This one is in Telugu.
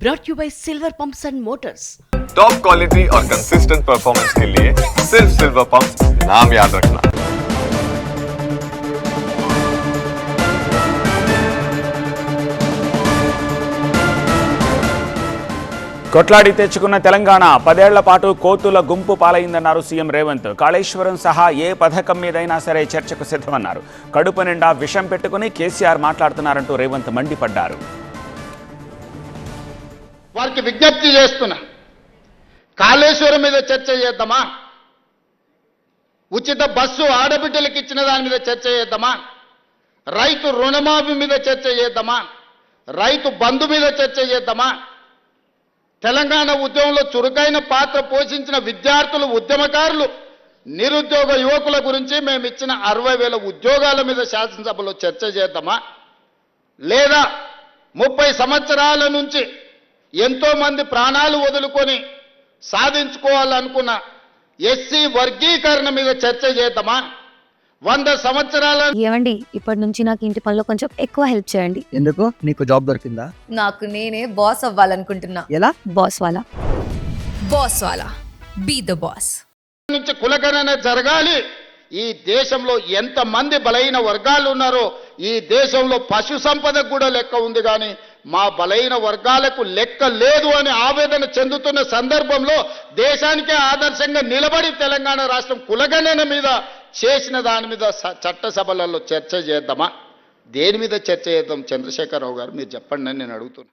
brought you by Silver Pumps and Motors. Top quality और कंसिस्टेंट परफॉर्मेंस के लिए सिर्फ सिल्वर पंप्स नाम याद रखना। కొట్లాడి తెచ్చుకున్న తెలంగాణ 10 ఏళ్ల పాటు కోతుల గుంపు పాలైందన్నారు సీఎం రేవంత్. కాళేశ్వరం సహా ఏ పథకం మీదైనా సరే చర్చకు సిద్ధమన్నారు. కడుపు నిండా విషం పెట్టుకుని కేసీఆర్ మాట్లాడుతున్నారంటూ రేవంత్ మండిపడ్డారు. వారికి విజ్ఞప్తి చేస్తున్నా, కాళేశ్వరం మీద చర్చ చేద్దామా, ఉచిత బస్సు ఆడబిడ్డలకు ఇచ్చిన దాని మీద చర్చ చేద్దామా, రైతు రుణమాఫీ మీద చర్చ చేద్దామా, రైతు బంధు మీద చర్చ చేద్దామా, తెలంగాణ ఉద్యమంలో చురుకైన పాత్ర పోషించిన విద్యార్థులు, ఉద్యమకారులు, నిరుద్యోగ యువకుల గురించి మేము ఇచ్చిన 60,000 ఉద్యోగాల మీద శాసనసభలో చర్చ చేద్దామా, లేదా 30 సంవత్సరాల నుంచి ఎంతో మంది ప్రాణాలు వదులుకొని సాధించుకోవాలనుకున్న ఎస్సీ వర్గీకరణ మీద చర్చ చేద్దామా, 100 సంవత్సరాల ఏమండి ఇప్పటి నుంచి నాకు ఇంటి పనిలో కొంచెం ఎక్కువ హెల్ప్ చేయండి. ఎందుకు? నీకు జాబ్ దొరికిందా? నాకు నేనే బాస్ అవ్వాలనుకుంటున్నా. ఎలా? బాస్ వాలా బీ ద బాస్. నుంచి కులగణన జరగాలి. ఈ దేశంలో ఎంతమంది బలైన వర్గాలు ఉన్నారో ఈ దేశంలో పశు సంపదకు కూడా లెక్క ఉంది, కానీ మా బలైన వర్గాలకు లెక్క లేదు అని ఆవేదన చెందుతున్న సందర్భంలో దేశానికే ఆదర్శంగా నిలబడి తెలంగాణ రాష్ట్రం కులగణన మీద చేసిన దాని మీద చట్టసభలలో చర్చ చేద్దామా? దేని మీద చర్చ చేద్దాం? చంద్రశేఖరరావు గారు మీరు చెప్పండి అని నేను అడుగుతున్నా.